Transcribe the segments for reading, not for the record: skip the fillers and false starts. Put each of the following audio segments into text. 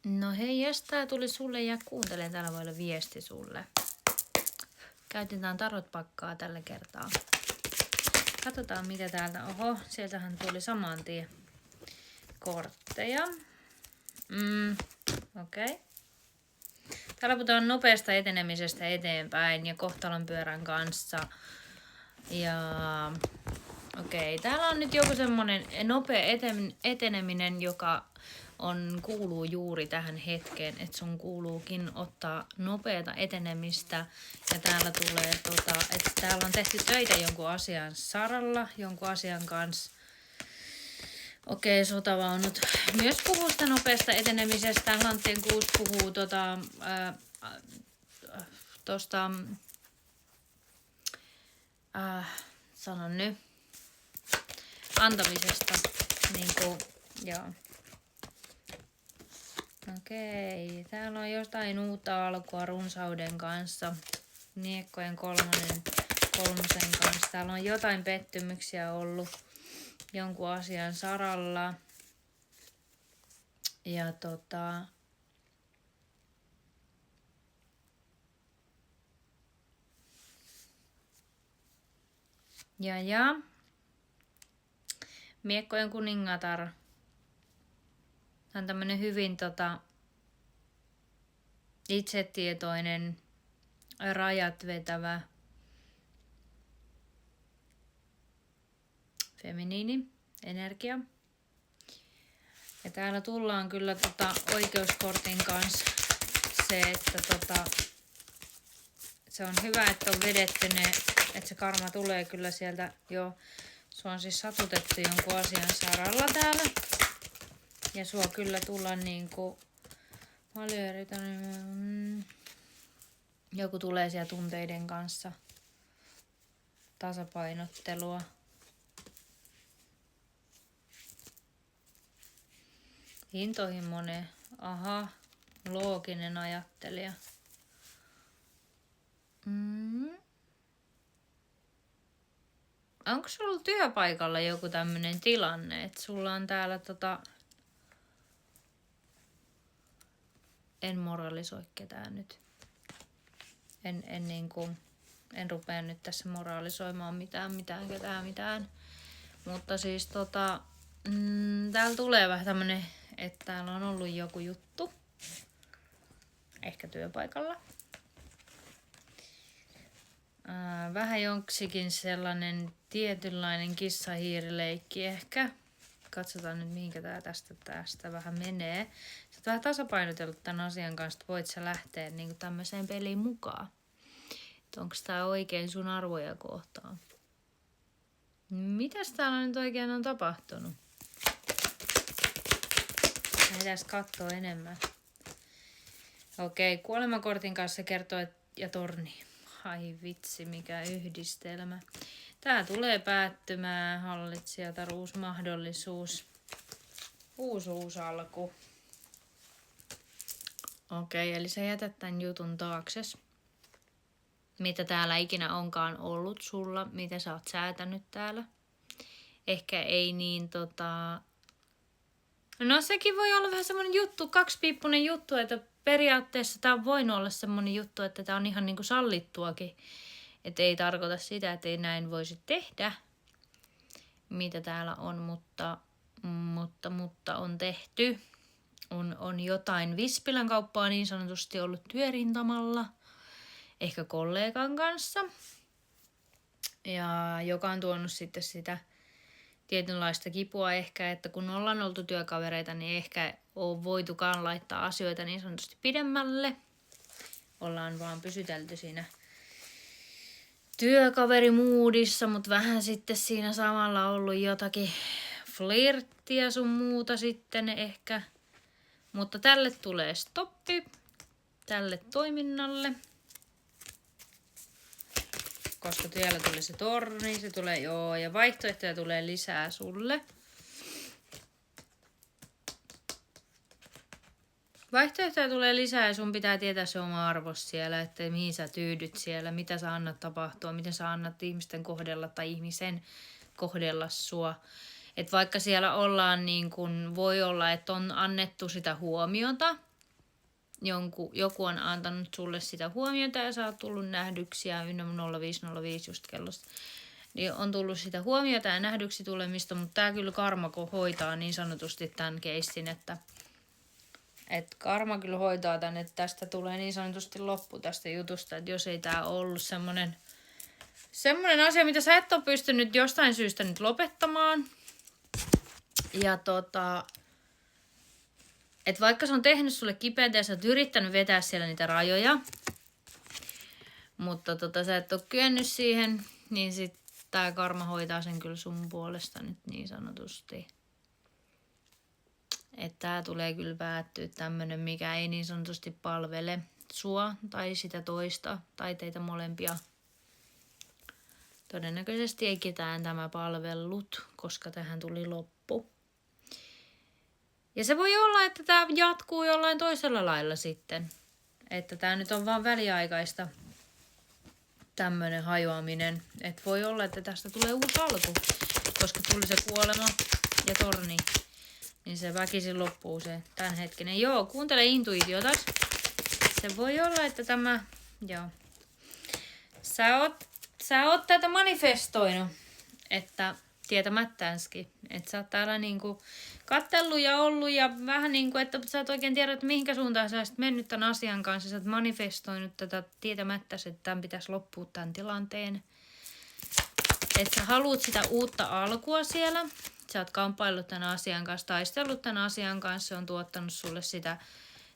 No hei, jos tää tuli sulle ja kuuntelen, täällä voi olla viesti sulle. Käytetään tarotpakkaa tällä kertaa. Katsotaan mitä täältä. Oho, sieltähän tuli saman tien kortteja. Okei. Täällä puhutaan nopeasta etenemisestä eteenpäin ja kohtalonpyörän kanssa. Ja okei, täällä on nyt joku semmonen nopea eteneminen, joka kuuluu juuri tähän hetkeen, että sun kuuluukin ottaa nopeata etenemistä. Ja täällä tulee, että täällä on tehty töitä jonkun asian saralla, jonkun asian kanssa. Okei, sotavaunut myös puhuu sitä nopeasta etenemisestä. Lanttien kuusi puhuu sanon nyt, antamisesta. Niinku, joo. Okei, täällä on jotain uutta alkua runsauden kanssa. Miekkojen kolmosen kanssa. Täällä on jotain pettymyksiä ollut jonkun asian saralla. Ja Ja. Miekkojen kuningatar. Tämä on tämmönen hyvin itsetietoinen, rajat vetävä feminiini energia. Ja täällä tullaan kyllä oikeuskortin kanssa se, että se on hyvä, että on vedetty ne, että se karma tulee kyllä sieltä jo. Sua on siis satutettu jonkun asian saralla täällä. Ja sua kyllä tullaan niinku joku tulee siellä tunteiden kanssa. Tasapainottelua. Intohimoinen. Aha. Looginen ajattelija. Onko sulla työpaikalla joku tämmönen tilanne, että sulla on täällä en moralisoi ketään nyt. En rupea nyt tässä moraalisoimaan mitään. Mutta siis täällä tulee vähän tämmönen, että täällä on ollut joku juttu. Ehkä työpaikalla. Vähän jonksikin sellainen tietynlainen kissahiirileikki ehkä. Katsotaan nyt mihinkä tää tästä vähän menee. Sä oot vähän tasapainotellut tämän asian kanssa, että voit sä lähteä niin tämmöiseen peliin mukaan. Onko tää oikein sun arvoja kohtaan? Mitäs täällä nyt oikein on tapahtunut? Pitäis katsoa enemmän. Okei, kuolemakortin kanssa se kertoo, ja torni. Ai vitsi, mikä yhdistelmä. Tää tulee päättymään, hallitsijatar, uusi mahdollisuus. Uusi alku. Okei, eli sä jätät tän jutun taakses. Mitä täällä ikinä onkaan ollut sulla, mitä sä oot säätänyt täällä. Ehkä ei niin No sekin voi olla vähän semmonen juttu, kaksipiippunen juttu, että periaatteessa tää on voinut olla semmonen juttu, että tää on ihan niinku sallittuakin. Että ei tarkoita sitä, että ei näin voisi tehdä, mitä täällä on, mutta on tehty. On jotain Vispilän kauppaa niin sanotusti ollut työrintamalla, ehkä kollegan kanssa, ja joka on tuonut sitten sitä tietynlaista kipua ehkä, että kun ollaan oltu työkavereita, niin ehkä on voitukaan laittaa asioita niin sanotusti pidemmälle. Ollaan vaan pysytelty siinä työkaverimuudissa, mutta vähän sitten siinä samalla ollut jotakin flirttiä sun muuta sitten ehkä. Mutta tälle tulee stoppi, tälle toiminnalle. Koska siellä tulee se torni, se tulee ja vaihtoehtoja tulee lisää sulle. Vaihtoehtoja tulee lisää ja sun pitää tietää se oma arvos siellä, että mihin sä tyydyt siellä, mitä sä annat tapahtua, miten sä annat ihmisten kohdella tai ihmisen kohdella sua. Et vaikka siellä ollaan niin kun, voi olla, että on annettu sitä huomiota joku on antanut sulle sitä huomiota ja sä oot tullut nähdyksiä ynnä 0505 just kellosta. Niin on tullut sitä huomiota ja nähdyksi tulemista, mutta tää kyllä karma hoitaa niin sanotusti tämän keissin, että karma kyllä hoitaa tän, että tästä tulee niin sanotusti loppu tästä jutusta, että jos ei tää ollut semmonen asia, mitä sä et ole pystynyt jostain syystä nyt lopettamaan. Ja että vaikka se on tehnyt sulle kipeätä ja sä oot yrittänyt vetää siellä niitä rajoja, mutta sä et ole kyennyt siihen, niin sit tää karma hoitaa sen kyllä sun puolesta nyt niin sanotusti. Että tää tulee kyllä päättyä tämmönen, mikä ei niin sanotusti palvele sua tai sitä toista tai teitä molempia. Todennäköisesti ei ketään tämä palvellut, koska tähän tuli loppu. Ja se voi olla, että tämä jatkuu jollain toisella lailla sitten. Että tämä nyt on vaan väliaikaista tämmöinen hajoaminen. Että voi olla, että tästä tulee uusi alku, koska tuli se kuolema ja torni. Niin se väkisin loppuu se tämänhetkinen. Joo, kuuntele intuitiotas. Se voi olla, että tämä... Joo. Sä oot tätä manifestoinut, että tietämättäänkin, että sä oot täällä niinku kattellut ja ollut ja vähän niinku, että sä et oikein tiedä, että mihinkä suuntaan sä olisit mennyt tämän asian kanssa. Sä oot manifestoinut tätä tietämättäsi, että tämän pitäisi loppua tämän tilanteen. Että sä haluut sitä uutta alkua siellä. Sä oot kamppaillut tämän asian kanssa, taistellut tämän asian kanssa, se on tuottanut sulle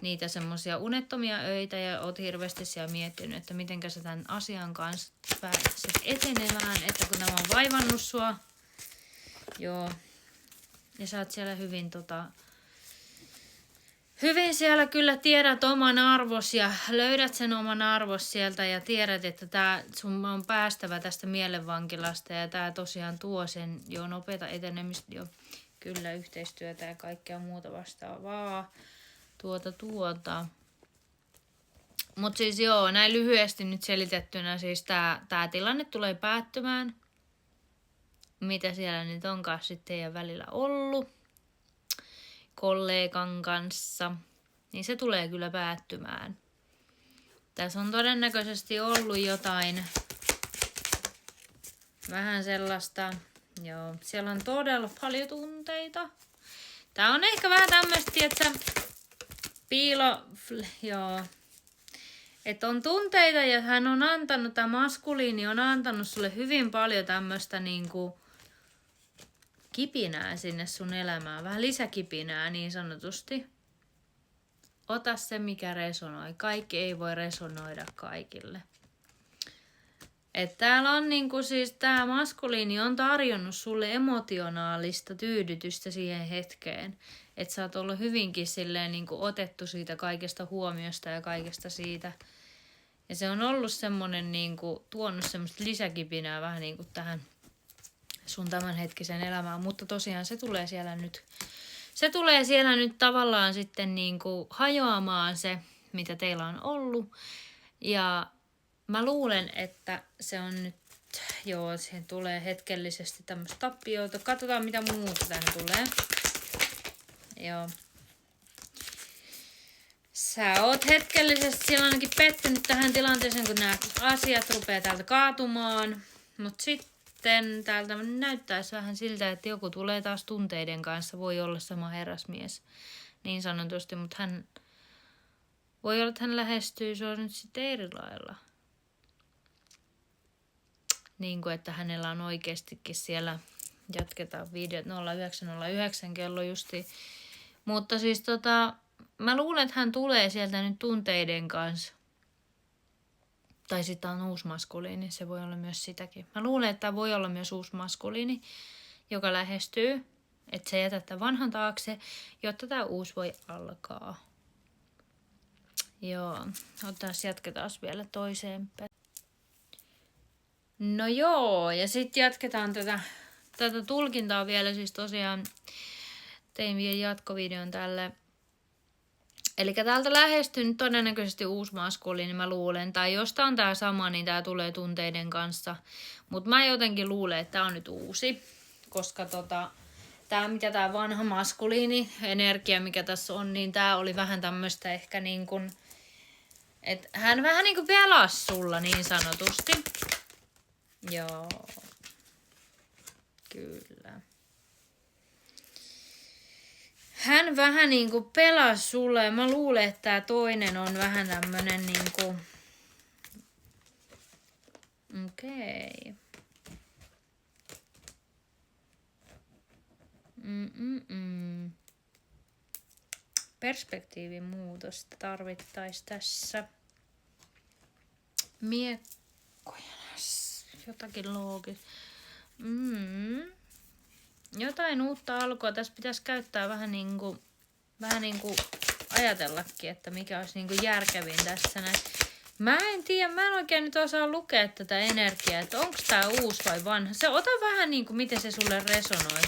niitä semmoisia unettomia öitä ja oot hirveästi siellä miettinyt, että mitenkä sä tämän asian kanssa pääset etenemään, että kun nämä on vaivannut sua. Joo. Ja sä oot siellä hyvin siellä kyllä tiedät oman arvos ja löydät sen oman arvos sieltä ja tiedät, että sun on päästävä tästä mielenvankilasta ja tää tosiaan tuo sen jo nopeata etenemistä, jo kyllä yhteistyötä ja kaikkea muuta vastaavaa. Mut siis joo, näin lyhyesti nyt selitettynä siis tää tilanne tulee päättymään. Mitä siellä nyt onkaan sitten teidän välillä ollut kollegan kanssa, niin se tulee kyllä päättymään. Tässä on todennäköisesti ollut jotain vähän sellaista, joo, siellä on todella paljon tunteita. Tää on ehkä vähän tämmöistä, että joo. Että on tunteita ja hän on antanut, tämä maskuliini on antanut sulle hyvin paljon tämmöistä niinku kipinää sinne sun elämään. Vähän lisäkipinää niin sanotusti. Ota se, mikä resonoi. Kaikki ei voi resonoida kaikille. Että täällä on niinku siis tää maskuliini on tarjonnut sulle emotionaalista tyydytystä siihen hetkeen. Että sä oot ollut hyvinkin silleen niinku otettu siitä kaikesta huomiosta ja kaikesta siitä. Ja se on ollut semmonen niinku tuonut semmoista lisäkipinää vähän niinku tähän sun tämänhetkisen elämään. Mutta tosiaan se tulee siellä nyt tavallaan sitten niinku hajoamaan se, mitä teillä on ollut. Ja mä luulen, että se on nyt, joo, siihen tulee hetkellisesti tämmöistä tappioita. Katsotaan, mitä muuta tähän tulee. Joo. Sä oot hetkellisesti siellä ainakin pettynyt tähän tilanteeseen, kun nämä asiat rupeaa täältä kaatumaan. Mut sitten täältä näyttäisi vähän siltä, että joku tulee taas tunteiden kanssa. Voi olla sama herrasmies niin sanotusti, mutta hän voi olla, että hän lähestyy sua nyt sitten eri lailla. Niin kuin, että hänellä on oikeastikin siellä, jatketaan videot 0909 kello justi. Mutta siis mä luulen, että hän tulee sieltä nyt tunteiden kanssa. Tai sitten on uusi maskuliini, se voi olla myös sitäkin. Mä luulen, että tämä voi olla myös uusi maskuliini, joka lähestyy. Että se jätät tämän vanhan taakse, jotta tämä uusi voi alkaa. Joo, jatketaan vielä toiseen päin. No joo, ja sitten jatketaan tätä tulkintaa vielä. Siis tosiaan tein vielä jatkovideon tälle. Eli täältä lähestyy nyt todennäköisesti uusi maskuliini, mä luulen. Tai jos tää on tää sama, niin tää tulee tunteiden kanssa. Mutta mä jotenkin luulen, että tää on nyt uusi. Koska tää mitä tää vanha maskuliini energia, mikä tässä on, niin tää oli vähän tämmöstä ehkä niin kuin, että hän vähän niin kuin pelas sulla niin sanotusti. Joo. Kyllä. Hän vähän niinku pelasi sulle ja mä luulen, että tää toinen on vähän tämmönen niinku... Okei. Perspektiivin muutosta tarvittaisiin tässä. Miekkoja. Jotakin loogista. Jotain uutta alkua. Tässä pitäisi käyttää vähän niinku ajatellakin, että mikä olisi niinku järkevin tässä näin. Mä en tiedä, mä en oikein nyt osaa lukea tätä energiaa, että onko tää uusi vai vanha. Se ota vähän niinku, miten se sulle resonoi.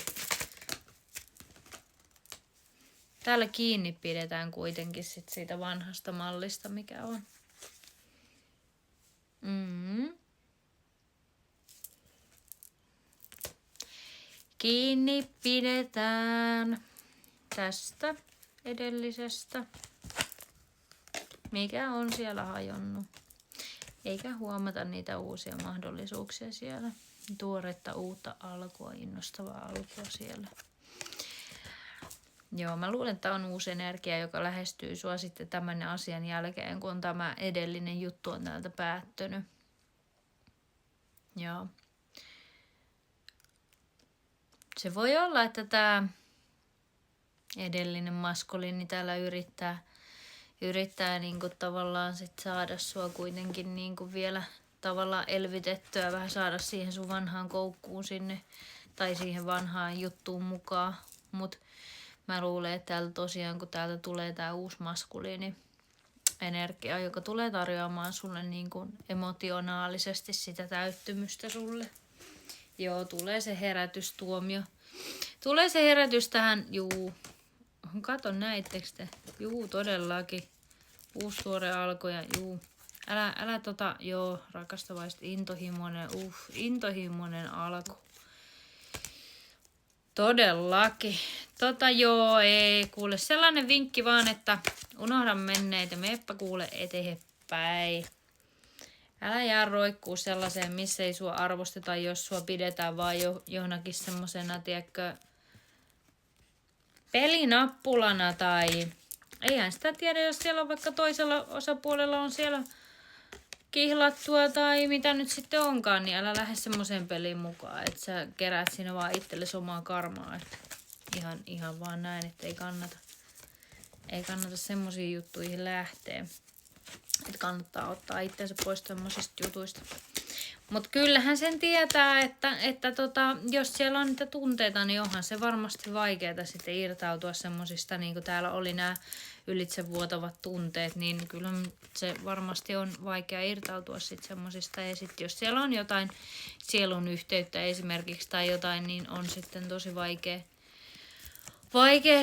Täällä kiinni pidetään kuitenkin sit siitä vanhasta mallista, mikä on. Kiinni pidetään tästä edellisestä, mikä on siellä hajonnut. Eikä huomata niitä uusia mahdollisuuksia siellä. Tuoretta uutta alkua, innostavaa alkua siellä. Joo, mä luulen, että on uusi energia, joka lähestyy sua sitten tämän asian jälkeen, kun tämä edellinen juttu on täältä päättynyt. Joo. Se voi olla, että tämä edellinen maskuliini täällä yrittää niinku tavallaan sit saada sua kuitenkin niinku vielä tavallaan elvytettyä, vähän saada siihen sun vanhaan koukkuun sinne tai siihen vanhaan juttuun mukaan. Mut mä luulen, että täältä tosiaan, kun täältä tulee tää uusi maskuliini energia, joka tulee tarjoamaan sulle niinku emotionaalisesti sitä täyttymystä sulle. Joo, tulee se herätystuomio. Tulee se herätys tähän, kato näittekö te? Todellakin. Uusi tuore alku ja älä rakastavaista, intohimoinen alku. Todellakin. Ei, kuule, sellainen vinkki vaan, että unohda menneitä, meppä kuule eteenpäin. Älä jää roikkuu sellaiseen, missä ei sua arvosteta, jos sua pidetään vaan johonkin semmosena, tiedätkö, pelinappulana tai... Eihän sitä tiedä, jos siellä on vaikka toisella osapuolella on siellä kihlattua tai mitä nyt sitten onkaan, niin älä lähde semmoiseen peliin mukaan, että sä keräät siinä vaan itsellesi omaa karmaa. Että ihan vaan näin, että ei kannata semmoisiin juttuihin lähteä. Että kannattaa ottaa itsensä pois tämmöisistä jutuista. Mutta kyllähän sen tietää, että jos siellä on niitä tunteita, niin onhan se varmasti vaikeaa sitten irtautua semmoisista, niin kuin täällä oli nämä ylitsevuotavat tunteet, niin kyllä se varmasti on vaikea irtautua sitten semmoisista. Ja sitten jos siellä on jotain sielun yhteyttä esimerkiksi tai jotain, niin on sitten tosi vaikea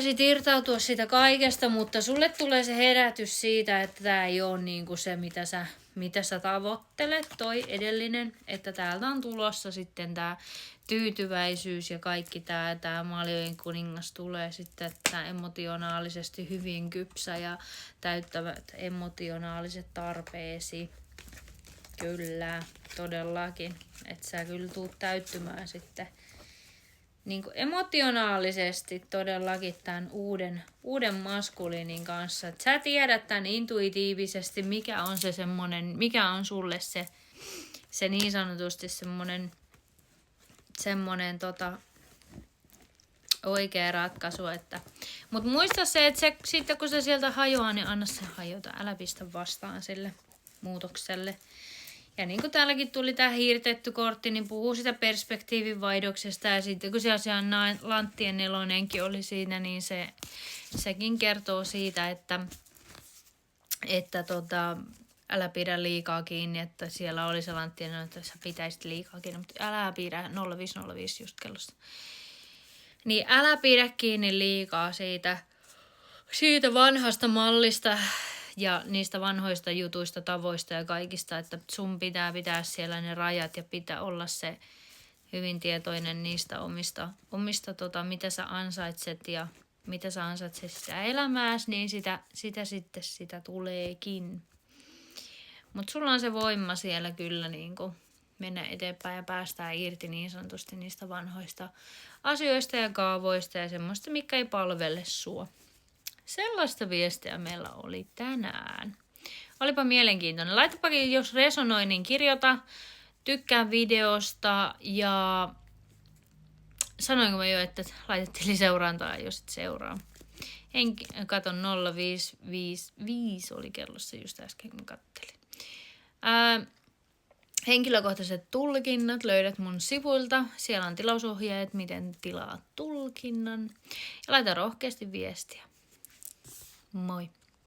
sit irtautua siitä kaikesta, mutta sulle tulee se herätys siitä, että tää ei ole niinku se, mitä sä tavoittelet, toi edellinen, että täältä on tulossa sitten tää tyytyväisyys ja kaikki tää Maalioiden kuningas tulee sitten tää emotionaalisesti hyvin kypsä ja täyttävät emotionaaliset tarpeesi. Kyllä, todellakin, että sä kyllä tuut täyttymään sitten niin kuin emotionaalisesti todellakin tämän uuden maskuliinin kanssa. Et sä tiedät tämän intuitiivisesti, mikä on se semmonen, mikä on sulle se niin sanotusti semmonen oikea ratkaisu. Mutta muista se, että sitten kun se sieltä hajoaa, niin anna se hajota. Älä pistä vastaan sille muutokselle. Ja niin kuin täälläkin tuli tämä hiirtetty kortti, niin puhuu sitä perspektiivin vaihdoksesta. Ja sitten kun siellä lanttien nelonenkin oli siinä, niin sekin kertoo siitä, että älä pidä liikaa kiinni, että siellä oli se lanttien nelonen, että sä pitäisit liikaa kiinni, mutta älä pidä 0505 just kellosta. Niin älä pidä kiinni liikaa siitä vanhasta mallista ja niistä vanhoista jutuista, tavoista ja kaikista, että sun pitää siellä ne rajat ja pitää olla se hyvin tietoinen niistä omista mitä sä ansaitset ja mitä sä ansaitset sitä elämääsi, niin sitä tuleekin. Mutta sulla on se voima siellä kyllä niinku mennä eteenpäin ja päästään irti niin sanotusti niistä vanhoista asioista ja kaavoista ja semmoista, mikä ei palvele sua. Sellaista viestiä meillä oli tänään. Olipa mielenkiintoinen. Laitapakin, jos resonoi, niin kirjoita. Tykkää videosta ja sanoinko mä jo, että laitettiin seurantaa, jos et seuraa. Katon 0555 oli kellossa just äsken, kun kattelin. Henkilökohtaiset tulkinnat löydät mun sivuilta. Siellä on tilausohjeet, miten tilaat tulkinnan. Ja laita rohkeasti viestiä. Moi!